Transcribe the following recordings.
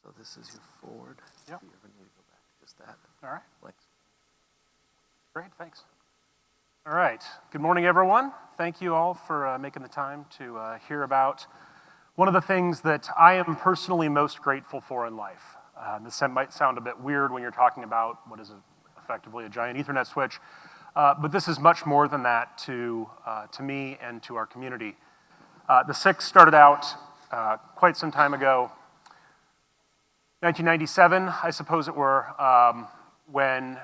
So this is your forward. Yep. If you ever need to go back, just that. All right. Flex. Great, thanks. All right, good morning, everyone. Thank you all for making the time to hear about one of the things that I am personally most grateful for in life. This might sound a bit weird when you're talking about what is effectively a giant Ethernet switch, but this is much more than that to me and to our community. The SIX started out quite some time ago, 1997, I suppose it were, when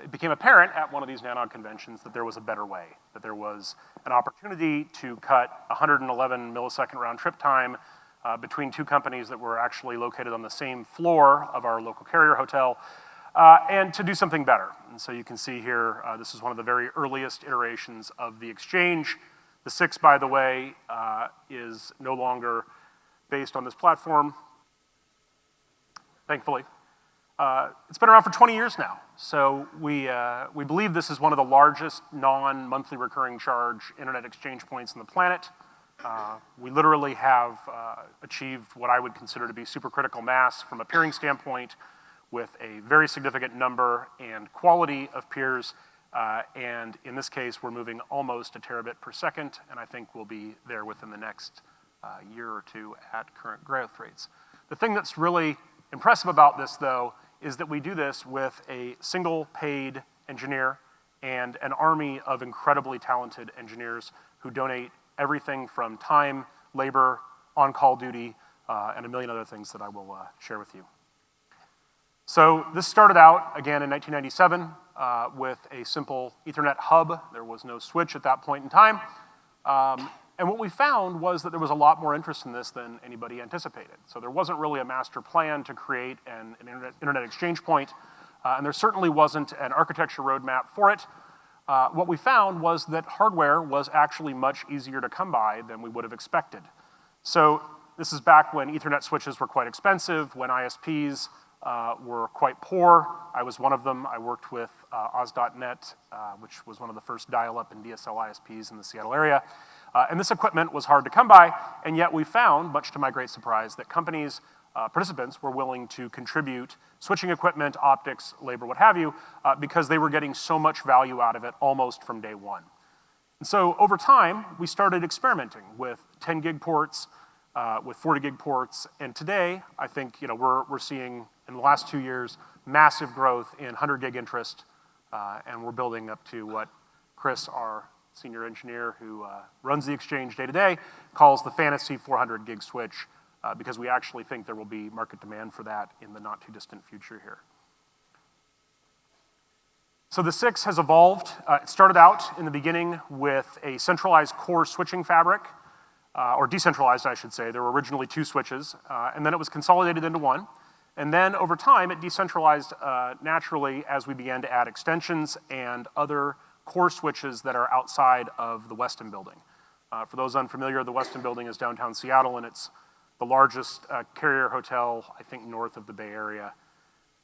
it became apparent at one of these NANOG conventions that there was a better way, that there was an opportunity to cut 111 millisecond round trip time between two companies that were actually located on the same floor of our local carrier hotel, and to do something better. And so you can see here, this is one of the very earliest iterations of the exchange. The SIX, by the way, is no longer based on this platform, thankfully. It's been around for 20 years now. So we believe this is one of the largest non-monthly recurring charge internet exchange points on the planet. We literally have achieved what I would consider to be supercritical mass from a peering standpoint with a very significant number and quality of peers. And in this case, we're moving almost a terabit per second, and I think we'll be there within the next year or two at current growth rates. The thing that's really impressive about this, though, is that we do this with a single paid engineer and an army of incredibly talented engineers who donate everything from time, labor, on-call duty, and a million other things that I will share with you. So this started out, again, in 1997 with a simple Ethernet hub. There was no switch at that point in time. And what we found was that there was a lot more interest in this than anybody anticipated. So there wasn't really a master plan to create an internet exchange point, and there certainly wasn't an architecture roadmap for it. What we found was that hardware was actually much easier to come by than we would have expected. So this is back when Ethernet switches were quite expensive, when ISPs were quite poor. I was one of them. I worked with Oz.net, which was one of the first dial-up and DSL ISPs in the Seattle area. And this equipment was hard to come by, and yet we found, much to my great surprise, that companies, participants were willing to contribute switching equipment, optics, labor, what have you, because they were getting so much value out of it almost from day one. And so over time, we started experimenting with 10 gig ports, with 40 gig ports, and today, I think we're seeing, in the last 2 years, massive growth in 100 gig interest, and we're building up to what Chris, our senior engineer who runs the exchange day to day, calls the fantasy 400 gig switch, because we actually think there will be market demand for that in the not too distant future here. So the SIX has evolved. It started out in the beginning with a centralized core switching fabric, or decentralized, I should say. There were originally 2 switches, and then it was consolidated into one. And then over time, it decentralized naturally as we began to add extensions and other core switches that are outside of the Westin Building. For those unfamiliar, the Westin Building is downtown Seattle, and it's the largest carrier hotel, I think, north of the Bay Area.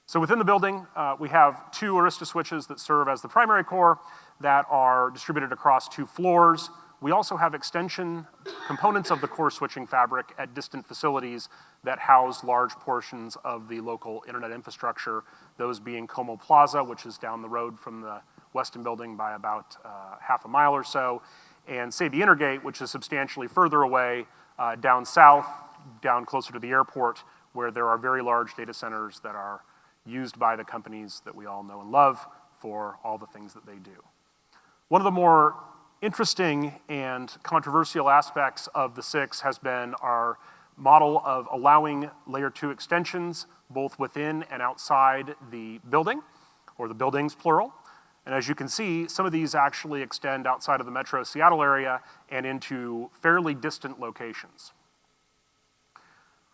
So within the building, we have 2 Arista switches that serve as the primary core that are distributed across 2 floors. We also have extension components of the core switching fabric at distant facilities that house large portions of the local internet infrastructure, those being Como Plaza, which is down the road from the Westin Building by about half a mile or so, and Sabi Intergate, which is substantially further away, down south, down closer to the airport, where there are very large data centers that are used by the companies that we all know and love for all the things that they do. One of the more interesting and controversial aspects of the SIX has been our model of allowing layer 2 extensions both within and outside the building, or the buildings plural. And as you can see, some of these actually extend outside of the metro Seattle area and into fairly distant locations.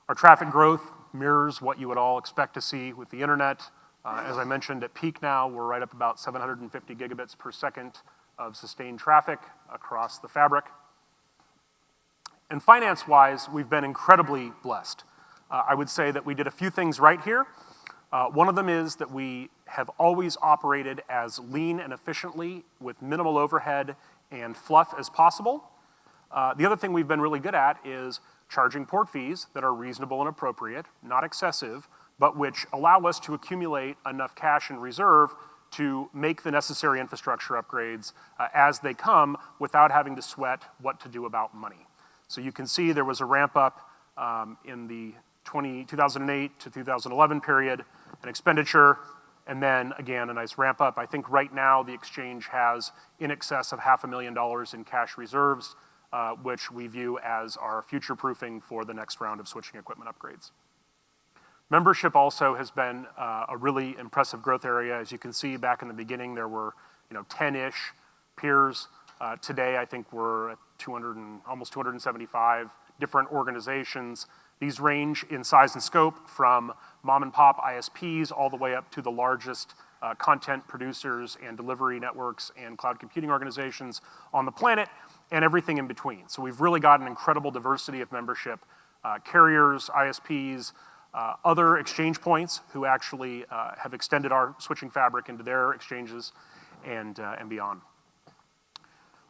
Our traffic growth mirrors what you would all expect to see with the internet. As I mentioned, at peak now, we're right up about 750 gigabits per second of sustained traffic across the fabric. And finance-wise, we've been incredibly blessed. I would say that we did a few things right here. One of them is that we have always operated as lean and efficiently with minimal overhead and fluff as possible. The other thing we've been really good at is charging port fees that are reasonable and appropriate, not excessive, but which allow us to accumulate enough cash in reserve to make the necessary infrastructure upgrades as they come without having to sweat what to do about money. So you can see there was a ramp up in the 2008 to 2011 period, an expenditure, and then again, a nice ramp up. I think right now the exchange has in excess of $500,000 in cash reserves, which we view as our future proofing for the next round of switching equipment upgrades. Membership also has been a really impressive growth area. As you can see, back in the beginning, there were 10-ish peers. Today, I think we're at almost 275 different organizations. These range in size and scope from mom and pop ISPs all the way up to the largest content producers and delivery networks and cloud computing organizations on the planet, and everything in between. So we've really got an incredible diversity of membership, carriers, ISPs, other exchange points who actually have extended our switching fabric into their exchanges and beyond.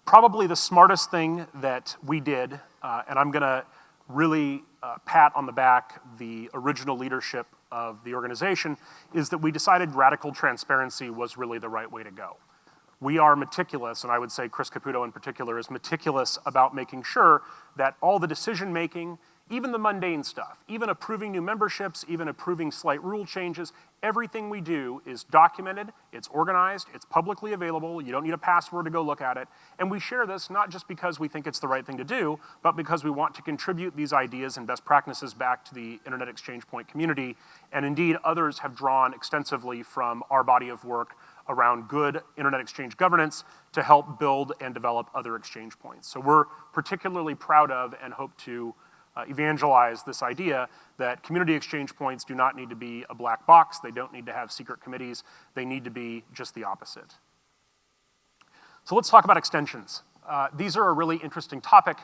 Probably the smartest thing that we did, and I'm gonna really pat on the back the original leadership of the organization, is that we decided radical transparency was really the right way to go. We are meticulous, and I would say Chris Caputo in particular is meticulous about making sure that all the decision making, even the mundane stuff, even approving new memberships, even approving slight rule changes, everything we do is documented, it's organized, it's publicly available, you don't need a password to go look at it, and we share this not just because we think it's the right thing to do, but because we want to contribute these ideas and best practices back to the Internet Exchange Point community, and indeed others have drawn extensively from our body of work around good Internet Exchange governance to help build and develop other exchange points. So we're particularly proud of and hope to evangelize this idea that community exchange points do not need to be a black box, they don't need to have secret committees, they need to be just the opposite. So let's talk about extensions. These are a really interesting topic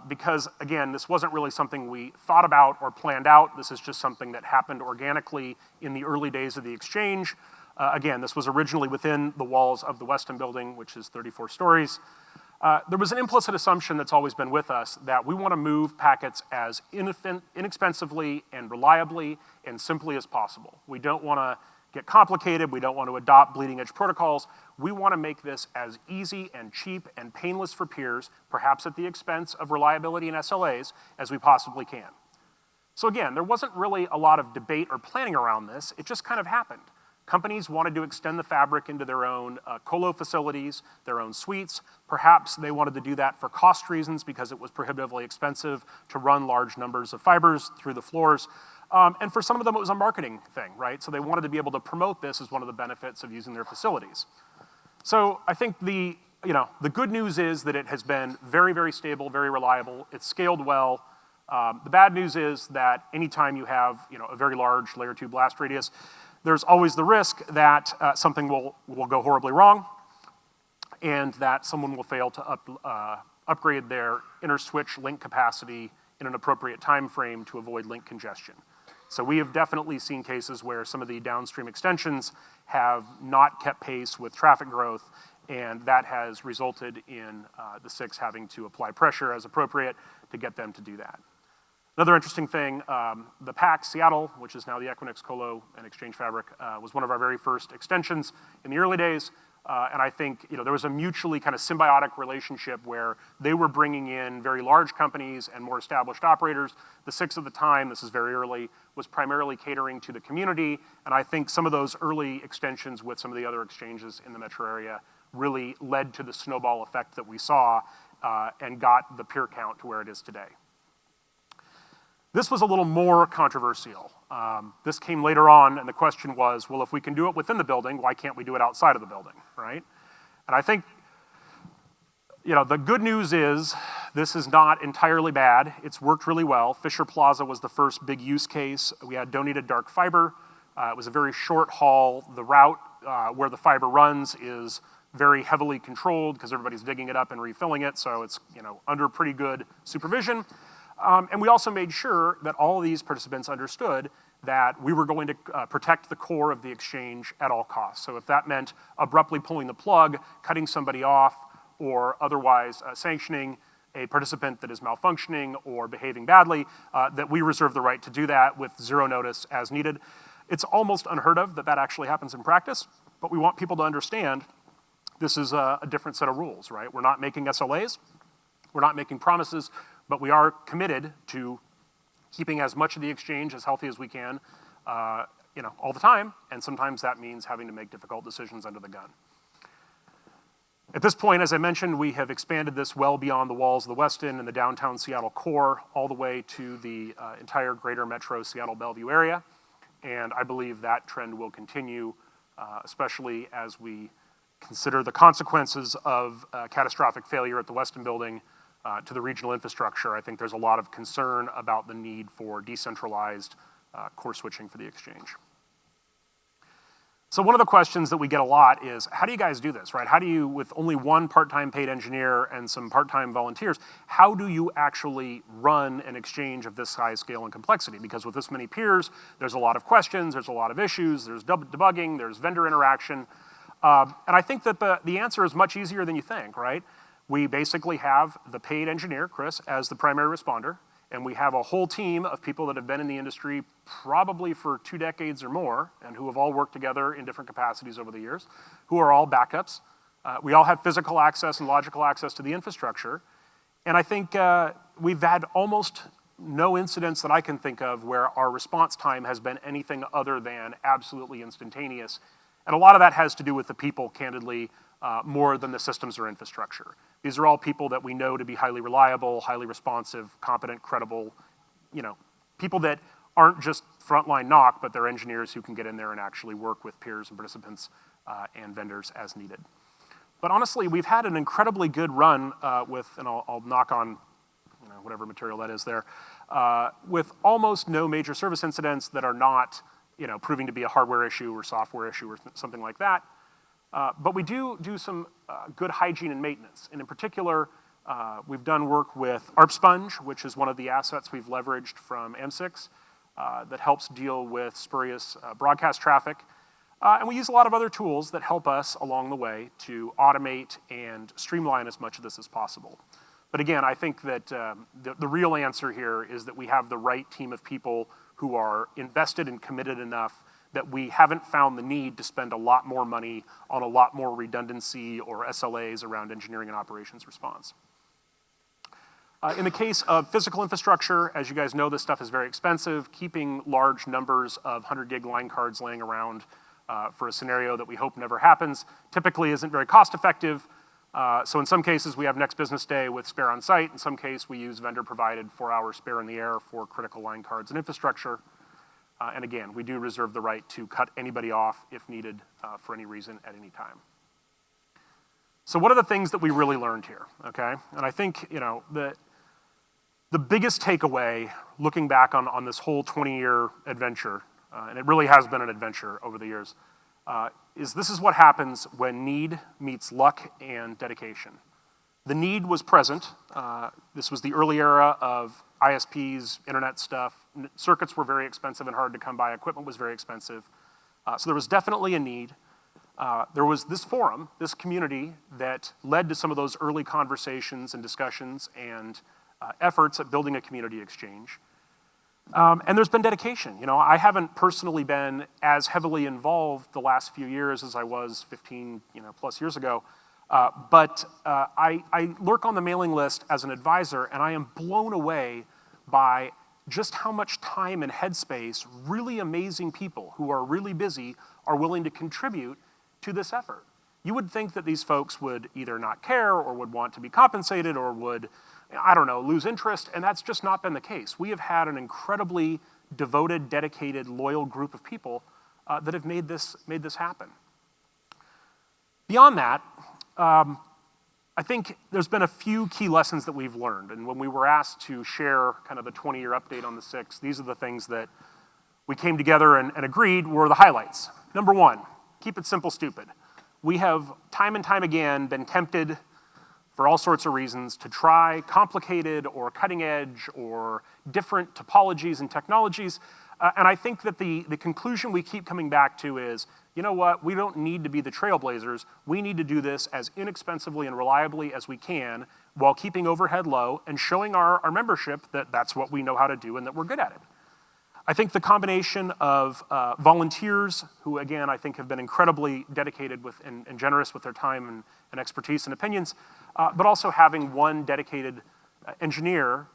because, again, this wasn't really something we thought about or planned out. This is just something that happened organically in the early days of the exchange. Again, this was originally within the walls of the Westin Building, which is 34 stories. There was an implicit assumption that's always been with us that we want to move packets as inexpensively and reliably and simply as possible. We don't want to get complicated. We don't want to adopt bleeding edge protocols. We want to make this as easy and cheap and painless for peers, perhaps at the expense of reliability and SLAs, as we possibly can. So again, there wasn't really a lot of debate or planning around this. It just kind of happened. Companies wanted to extend the fabric into their own colo facilities, their own suites. Perhaps they wanted to do that for cost reasons because it was prohibitively expensive to run large numbers of fibers through the floors. And for some of them, it was a marketing thing, right? So they wanted to be able to promote this as one of the benefits of using their facilities. So I think the good news is that it has been very, very stable, very reliable. It's scaled well. The bad news is that anytime you have a very large layer 2 blast radius, there's always the risk that something will go horribly wrong and that someone will fail to upgrade their inner switch link capacity in an appropriate time frame to avoid link congestion. So we have definitely seen cases where some of the downstream extensions have not kept pace with traffic growth, and that has resulted in the SIX having to apply pressure as appropriate to get them to do that. Another interesting thing, the PAX Seattle, which is now the Equinix Colo and Exchange Fabric, was one of our very first extensions in the early days. And I think there was a mutually kind of symbiotic relationship where they were bringing in very large companies and more established operators. The SIX at the time, this is very early, was primarily catering to the community. And I think some of those early extensions with some of the other exchanges in the metro area really led to the snowball effect that we saw and got the peer count to where it is today. This was a little more controversial. This came later on, and the question was, well, if we can do it within the building, why can't we do it outside of the building, right? And I think, the good news is this is not entirely bad. It's worked really well. Fisher Plaza was the first big use case. We had donated dark fiber. It was a very short haul. The route where the fiber runs is very heavily controlled because everybody's digging it up and refilling it, so it's under pretty good supervision. And we also made sure that all of these participants understood that we were going to protect the core of the exchange at all costs. So if that meant abruptly pulling the plug, cutting somebody off, or otherwise sanctioning a participant that is malfunctioning or behaving badly, that we reserve the right to do that with zero notice as needed. It's almost unheard of that that actually happens in practice, but we want people to understand this is a different set of rules, right? We're not making SLAs, we're not making promises, but we are committed to keeping as much of the exchange as healthy as we can, all the time, and sometimes that means having to make difficult decisions under the gun. At this point, as I mentioned, we have expanded this well beyond the walls of the Westin and the downtown Seattle core, all the way to the entire greater metro Seattle Bellevue area, and I believe that trend will continue, especially as we consider the consequences of catastrophic failure at the Westin Building to the regional infrastructure. I think there's a lot of concern about the need for decentralized core switching for the exchange. So one of the questions that we get a lot is, how do you guys do this, right? How do you, with only one part-time paid engineer and some part-time volunteers, how do you actually run an exchange of this size, scale, and complexity? Because with this many peers, there's a lot of questions, there's a lot of issues, there's debugging, there's vendor interaction. And I think that the answer is much easier than you think, right? We basically have the paid engineer, Chris, as the primary responder, and we have a whole team of people that have been in the industry probably for 2 decades or more, and who have all worked together in different capacities over the years, who are all backups. We all have physical access and logical access to the infrastructure, and I think we've had almost no incidents that I can think of where our response time has been anything other than absolutely instantaneous. And a lot of that has to do with the people, candidly, more than the systems or infrastructure. These are all people that we know to be highly reliable, highly responsive, competent, credible, people that aren't just frontline NOC, but they're engineers who can get in there and actually work with peers and participants and vendors as needed. But honestly, we've had an incredibly good run with, and I'll knock on whatever material that is there, with almost no major service incidents that are not proving to be a hardware issue or software issue or something like that. But we do some good hygiene and maintenance. And in particular, we've done work with ARPSponge, which is one of the assets we've leveraged from M6 that helps deal with spurious broadcast traffic. And we use a lot of other tools that help us along the way to automate and streamline as much of this as possible. But again, I think that the real answer here is that we have the right team of people who are invested and committed enough that we haven't found the need to spend a lot more money on a lot more redundancy or SLAs around engineering and operations response. In the case of physical infrastructure, as you guys know, this stuff is very expensive. Keeping large numbers of 100 gig line cards laying around for a scenario that we hope never happens typically isn't very cost effective. So in some cases, we have next business day with spare on site. In some case, we use vendor provided 4-hour spare in the air for critical line cards and infrastructure. And again, we do reserve the right to cut anybody off if needed for any reason at any time. So what are the things that we really learned here, okay? And I think, the biggest takeaway looking back on this whole 20-year adventure, and it really has been an adventure over the years, is this is what happens when need meets luck and dedication. The need was present. This was the early era of ISPs, internet stuff. Circuits were very expensive and hard to come by. Equipment was very expensive. So there was definitely a need. There was this forum, this community that led to some of those early conversations and discussions and efforts at building a community exchange. And there's been dedication. I haven't personally been as heavily involved the last few years as I was 15, plus years ago. But I lurk on the mailing list as an advisor, and I am blown away by just how much time and headspace really amazing people who are really busy are willing to contribute to this effort. You would think that these folks would either not care or would want to be compensated or would, lose interest, and that's just not been the case. We have had an incredibly devoted, dedicated, loyal group of people that have made this happen. Beyond that, I think there's been a few key lessons that we've learned, and when we were asked to share kind of the 20-year update on the 6, these are the things that we came together and agreed were the highlights. Number 1, keep it simple, stupid. We have time and time again been tempted for all sorts of reasons to try complicated or cutting edge or different topologies and technologies. And I think that the conclusion we keep coming back to is you know what, we don't need to be the trailblazers. We need to do this as inexpensively and reliably as we can while keeping overhead low and showing our membership that that's what we know how to do and that we're good at it. I think the combination of volunteers, who again I think have been incredibly dedicated with and generous with their time and expertise and opinions, but also having one dedicated engineer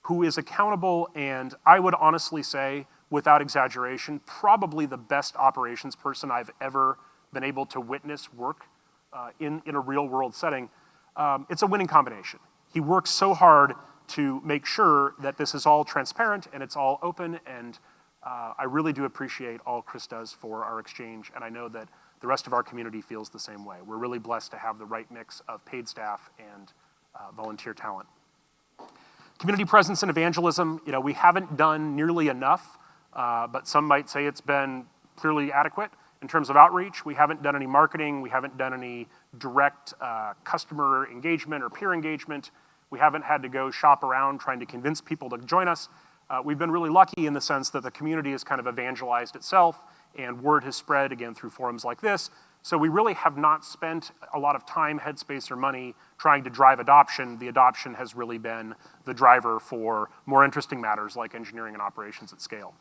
who is accountable and I would honestly say, without exaggeration, probably the best operations person I've ever been able to witness work in a real world setting. It's a winning combination. He works so hard to make sure that this is all transparent and it's all open, and I really do appreciate all Chris does for our exchange, and I know that the rest of our community feels the same way. We're really blessed to have the right mix of paid staff and volunteer talent. Community presence and evangelism, you know, we haven't done nearly enough, but some might say it's been clearly adequate in terms of outreach. We haven't done any marketing, we haven't done any direct customer engagement or peer engagement. We haven't had to go shop around trying to convince people to join us. We've been really lucky in the sense that the community has kind of evangelized itself and word has spread again through forums like this. So we really have not spent a lot of time, headspace, or money trying to drive adoption. The adoption has really been the driver for more interesting matters like engineering and operations at scale.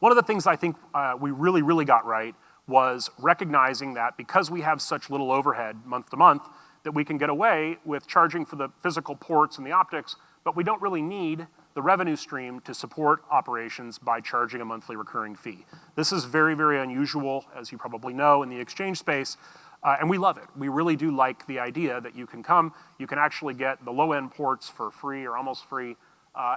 One of the things I think we really got right was recognizing that because we have such little overhead month to month, that we can get away with charging for the physical ports and the optics, but we don't really need the revenue stream to support operations by charging a monthly recurring fee. This is very, very unusual, as you probably know, in the exchange space, and we love it. We really do like the idea that you can come, you can actually get the low-end ports for free or almost free,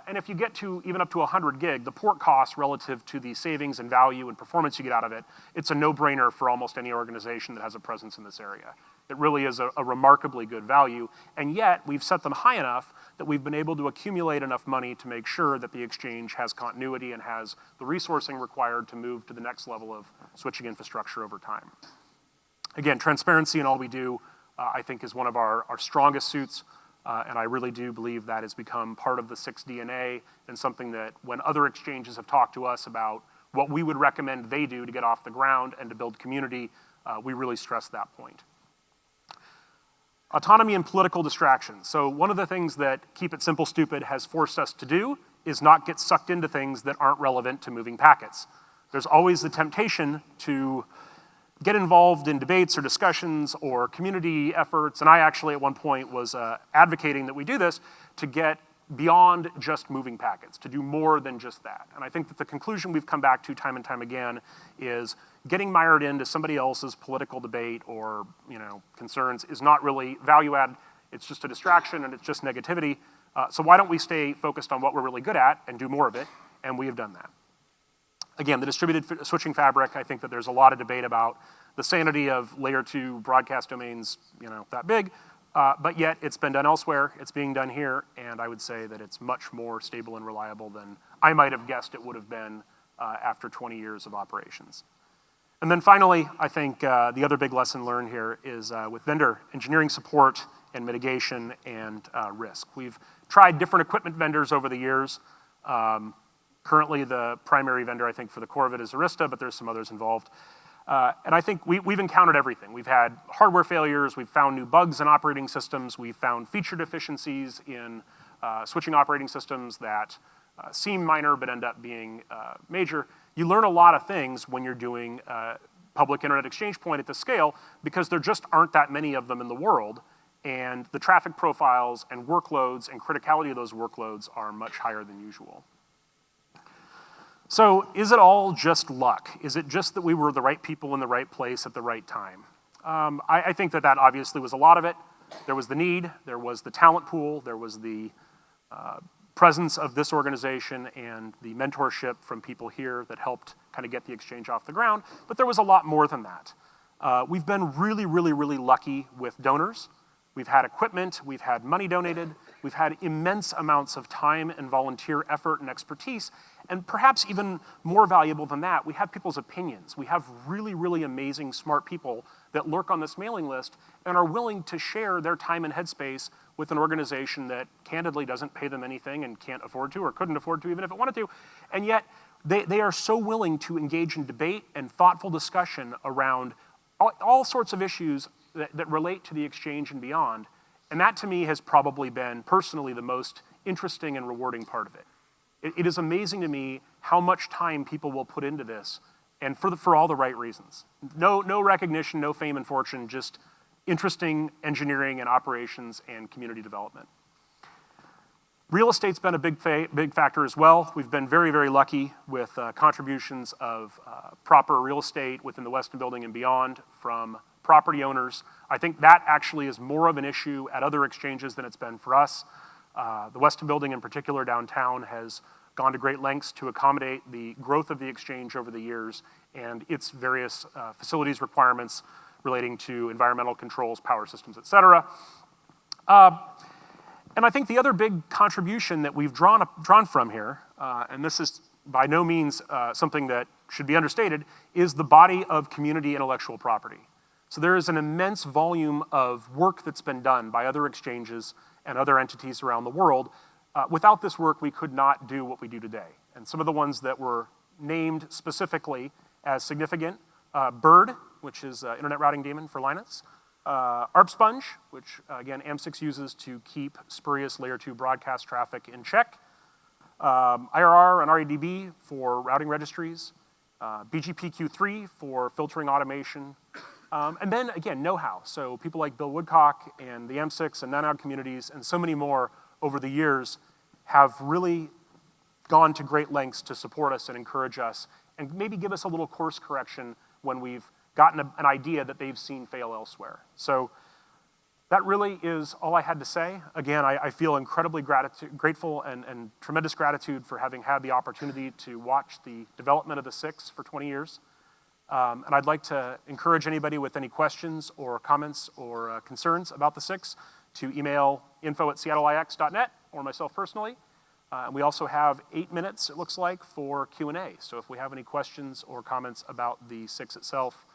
and if you get to even up to 100 gig, the port cost relative to the savings and value and performance you get out of it, it's a no-brainer for almost any organization that has a presence in this area. It really is a remarkably good value, and yet we've set them high enough that we've been able to accumulate enough money to make sure that the exchange has continuity and has the resourcing required to move to the next level of switching infrastructure over time. Again, transparency in all we do, I think is one of our strongest suits, and I really do believe that has become part of the 6 DNA and something that when other exchanges have talked to us about what we would recommend they do to get off the ground and to build community, we really stress that point. Autonomy and political distractions. So one of the things that Keep It Simple Stupid has forced us to do is not get sucked into things that aren't relevant to moving packets. There's always the temptation to get involved in debates or discussions or community efforts, and I actually at one point was advocating that we do this to get beyond just moving packets, to do more than just that. And I think that the conclusion we've come back to time and time again is getting mired into somebody else's political debate or concerns is not really value add. It's just a distraction and it's just negativity. So why don't we stay focused on what we're really good at and do more of it? And we have done that. Again, the distributed switching fabric, I think that there's a lot of debate about the sanity of layer 2 broadcast domains, that big, but yet it's been done elsewhere, it's being done here, and I would say that it's much more stable and reliable than I might have guessed it would have been after 20 years of operations. And then finally, I think the other big lesson learned here is with vendor engineering support and mitigation and risk. We've tried different equipment vendors over the years. Currently, the primary vendor, I think, for the core of it is Arista, but there's some others involved. And I think we've encountered everything. We've had hardware failures, we've found new bugs in operating systems, we've found feature deficiencies in switching operating systems that seem minor but end up being major. You learn a lot of things when you're doing public internet exchange point at this scale because there just aren't that many of them in the world, and the traffic profiles and workloads and criticality of those workloads are much higher than usual. So is it all just luck? Is it just that we were the right people in the right place at the right time? I think that obviously was a lot of it. There was the need, there was the talent pool, there was the presence of this organization and the mentorship from people here that helped kind of get the exchange off the ground, but there was a lot more than that. We've been really lucky with donors. We've had equipment, we've had money donated, we've had immense amounts of time and volunteer effort and expertise, and perhaps even more valuable than that, we have people's opinions. We have really amazing, smart people that lurk on this mailing list and are willing to share their time and headspace with an organization that candidly doesn't pay them anything and can't afford to or couldn't afford to even if it wanted to. And yet, they are so willing to engage in debate and thoughtful discussion around all sorts of issues that relate to the exchange and beyond. And that to me has probably been personally the most interesting and rewarding part of it. It is amazing to me how much time people will put into this, and for all the right reasons. No recognition, no fame and fortune, just interesting engineering and operations and community development. Real estate's been a big factor as well. We've been very, very lucky with contributions of proper real estate within the Westin Building and beyond from property owners. I think that actually is more of an issue at other exchanges than it's been for us. The Westin Building in particular downtown has gone to great lengths to accommodate the growth of the exchange over the years and its various facilities requirements relating to environmental controls, power systems, et cetera. And I think the other big contribution that we've drawn from here, and this is by no means something that should be understated, is the body of community intellectual property. So there is an immense volume of work that's been done by other exchanges and other entities around the world. Without this work, we could not do what we do today. And some of the ones that were named specifically as significant, BIRD, which is Internet Routing Daemon for Linux, ARPSponge, which again AMP6 uses to keep spurious layer 2 broadcast traffic in check, IRR and REDB for routing registries, BGPQ3 for filtering automation, and then again know-how. So people like Bill Woodcock and the AMP6 and NANOG communities and so many more over the years have really gone to great lengths to support us and encourage us and maybe give us a little course correction when we've gotten an idea that they've seen fail elsewhere. So that really is all I had to say. Again, I feel incredibly grateful and tremendous gratitude for having had the opportunity to watch the development of the 6 for 20 years. And I'd like to encourage anybody with any questions or comments or concerns about the 6 to email info@seattleix.net or myself personally. And we also have 8 minutes, it looks like, for Q&A. So if we have any questions or comments about the 6 itself,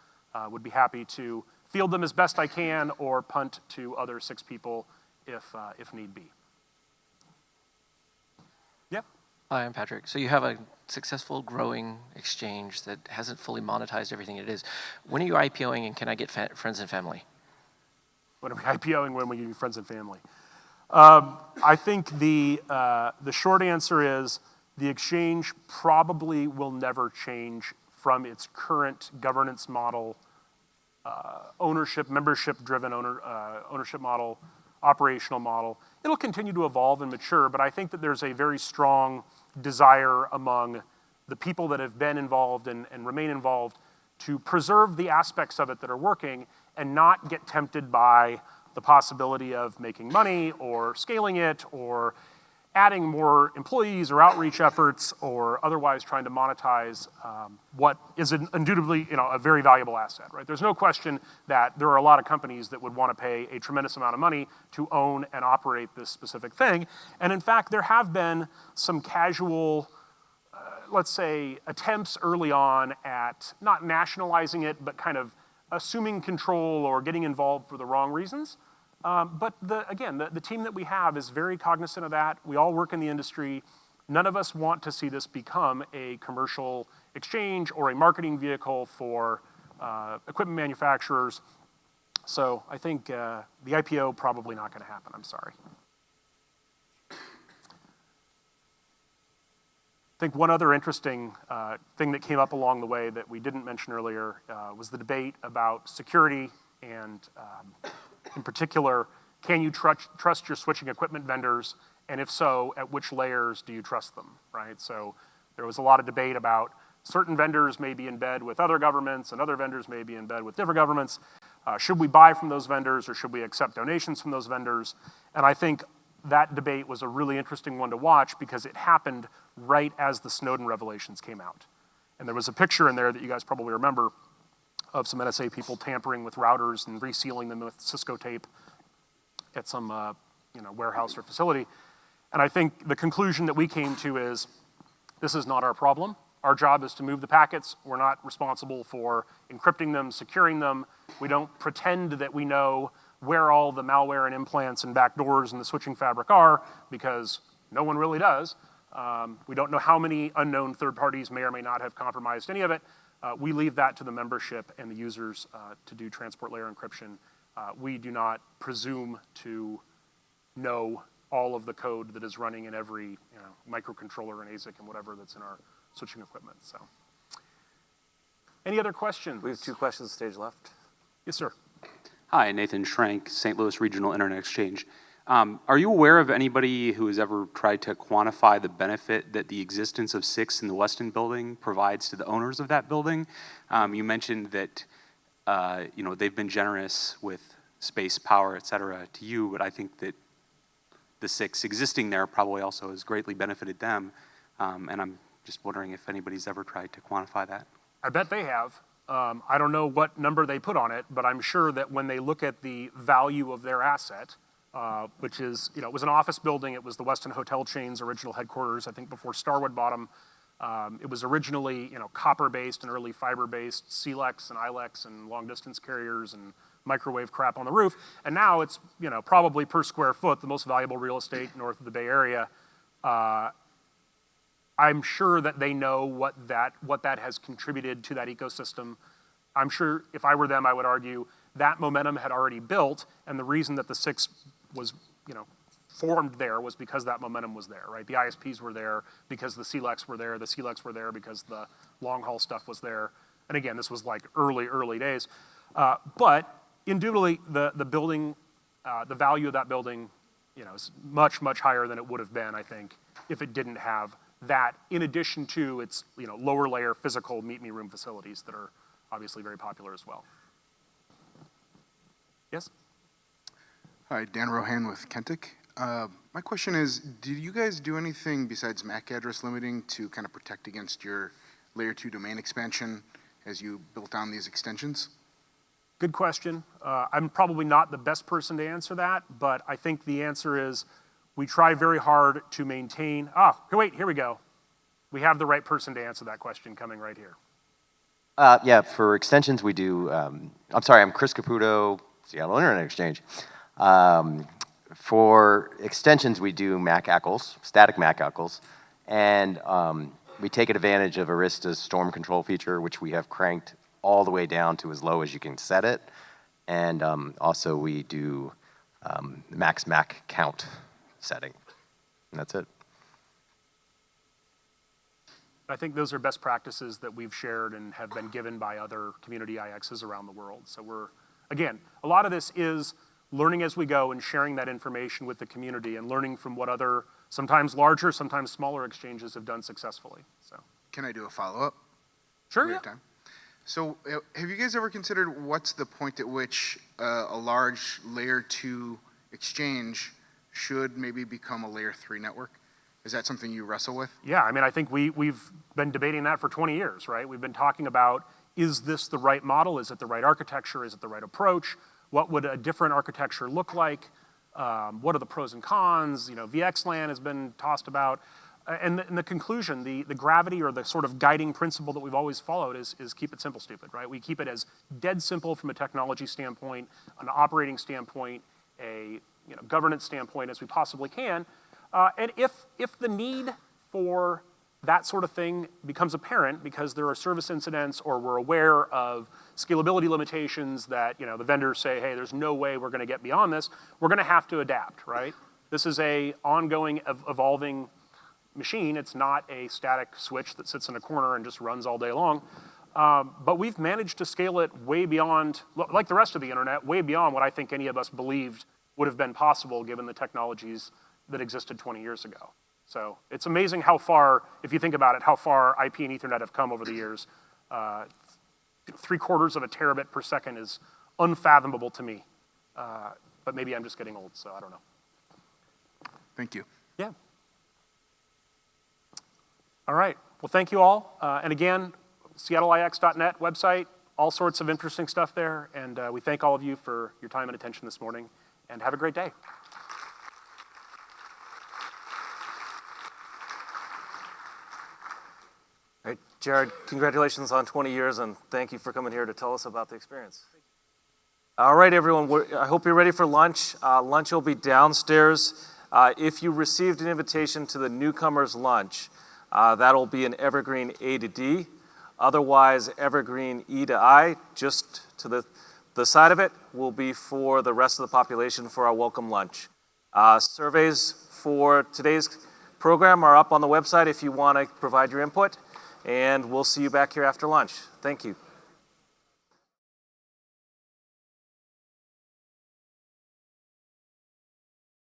would be happy to field them as best I can or punt to other 6 people if need be. Yep. Hi, I'm Patrick. So you have a successful growing exchange that hasn't fully monetized everything it is. When are you IPOing and can I get friends and family? When are we IPOing? When are we getting friends and family? I think the short answer is the exchange probably will never change from its current governance model, ownership, membership-driven ownership model, operational model. It'll continue to evolve and mature, but I think that there's a very strong desire among the people that have been involved and remain involved to preserve the aspects of it that are working and not get tempted by the possibility of making money or scaling it or adding more employees or outreach efforts or otherwise trying to monetize what is indubitably a very valuable asset, right? There's no question that there are a lot of companies that would want to pay a tremendous amount of money to own and operate this specific thing. And in fact, there have been some casual, let's say, attempts early on at not nationalizing it, but kind of assuming control or getting involved for the wrong reasons. But again, the team that we have is very cognizant of that. We all work in the industry. None of us want to see this become a commercial exchange or a marketing vehicle for equipment manufacturers. So I think the IPO probably not going to happen. I'm sorry. I think one other interesting thing that came up along the way that we didn't mention earlier was the debate about security and in particular, can you trust your switching equipment vendors? And if so, at which layers do you trust them, right? So there was a lot of debate about certain vendors may be in bed with other governments and other vendors may be in bed with different governments. Should we buy from those vendors or should we accept donations from those vendors? And I think that debate was a really interesting one to watch because it happened right as the Snowden revelations came out. And there was a picture in there that you guys probably remember of some NSA people tampering with routers and resealing them with Cisco tape at some warehouse or facility. And I think the conclusion that we came to is this is not our problem. Our job is to move the packets. We're not responsible for encrypting them, securing them. We don't pretend that we know where all the malware and implants and backdoors and the switching fabric are because no one really does. We don't know how many unknown third parties may or may not have compromised any of it. We leave that to the membership and the users to do transport layer encryption. We do not presume to know all of the code that is running in every microcontroller and ASIC and whatever that's in our switching equipment. So, any other questions? We have 2 questions stage left. Yes, sir. Hi, Nathan Schrank, St. Louis Regional Internet Exchange. Are you aware of anybody who has ever tried to quantify the benefit that the existence of 6 in the Westin Building provides to the owners of that building? You mentioned that they've been generous with space, power, et cetera, to you, but I think that the 6 existing there probably also has greatly benefited them, and I'm just wondering if anybody's ever tried to quantify that. I bet they have. I don't know what number they put on it, but I'm sure that when they look at the value of their asset, which is, it was an office building. It was the Westin Hotel chain's original headquarters, I think before Starwood bought them. It was originally, copper-based and early fiber-based CLEX and ILEX and long-distance carriers and microwave crap on the roof. And now it's, probably per square foot, the most valuable real estate north of the Bay Area. I'm sure that they know what that has contributed to that ecosystem. I'm sure if I were them, I would argue that momentum had already built, and the reason that the 6 was, formed there was because that momentum was there, right? The ISPs were there because the CLEX were there. The CLEX were there because the long-haul stuff was there. And again, this was like early days. But indubitably, the building, the value of that building, is much, much higher than it would have been, I think, if it didn't have that, in addition to its, lower layer physical meet-me room facilities that are obviously very popular as well. Yes? Hi, Dan Rohan with Kentic. My question is, did you guys do anything besides MAC address limiting to kind of protect against your layer 2 domain expansion as you built on these extensions? Good question. I'm probably not the best person to answer that, but I think the answer is we try very hard to maintain, here we go. We have the right person to answer that question coming right here. Yeah, for extensions we do, I'm Chris Caputo, Seattle Internet Exchange. For extensions we do MAC ACLs, static MAC ACLs, and we take advantage of Arista's storm control feature, which we have cranked all the way down to as low as you can set it. And also we do max MAC count setting, and that's it. I think those are best practices that we've shared and have been given by other community IXs around the world. So again, a lot of this is learning as we go and sharing that information with the community and learning from what other, sometimes larger, sometimes smaller exchanges have done successfully. So, Can I do a follow-up? Sure, We yeah. have time. So have you guys ever considered what's the point at which a large layer 2 exchange should maybe become a layer 3 network? Is that something you wrestle with? Yeah, I think we've been debating that for 20 years, right? We've been talking about, is this the right model? Is it the right architecture? Is it the right approach? What would a different architecture look like? What are the pros and cons? VXLAN has been tossed about. And the conclusion, the gravity or the sort of guiding principle that we've always followed is keep it simple, stupid, right? We keep it as dead simple from a technology standpoint, an operating standpoint, a governance standpoint as we possibly can. And if the need for that sort of thing becomes apparent because there are service incidents or we're aware of scalability limitations that the vendors say, hey, there's no way we're going to get beyond this, we're going to have to adapt, right? This is a ongoing, evolving machine. It's not a static switch that sits in a corner and just runs all day long. But we've managed to scale it way beyond, like the rest of the internet, way beyond what I think any of us believed would have been possible given the technologies that existed 20 years ago. So it's amazing how far, if you think about it, how far IP and Ethernet have come over the years. 3/4 of a terabit per second is unfathomable to me. But maybe I'm just getting old, so I don't know. Thank you. Yeah. All right. Well, thank you all. And again, seattleix.net website, all sorts of interesting stuff there. And we thank all of you for your time and attention this morning. And have a great day. All right, Jared, congratulations on 20 years, and thank you for coming here to tell us about the experience. All right, everyone, I hope you're ready for lunch. Lunch will be downstairs. If you received an invitation to the newcomers lunch, that'll be an evergreen A to D. Otherwise, evergreen E to I, just to the side of it, will be for the rest of the population for our welcome lunch. Surveys for today's program are up on the website if you want to provide your input, and we'll see you back here after lunch. Thank you.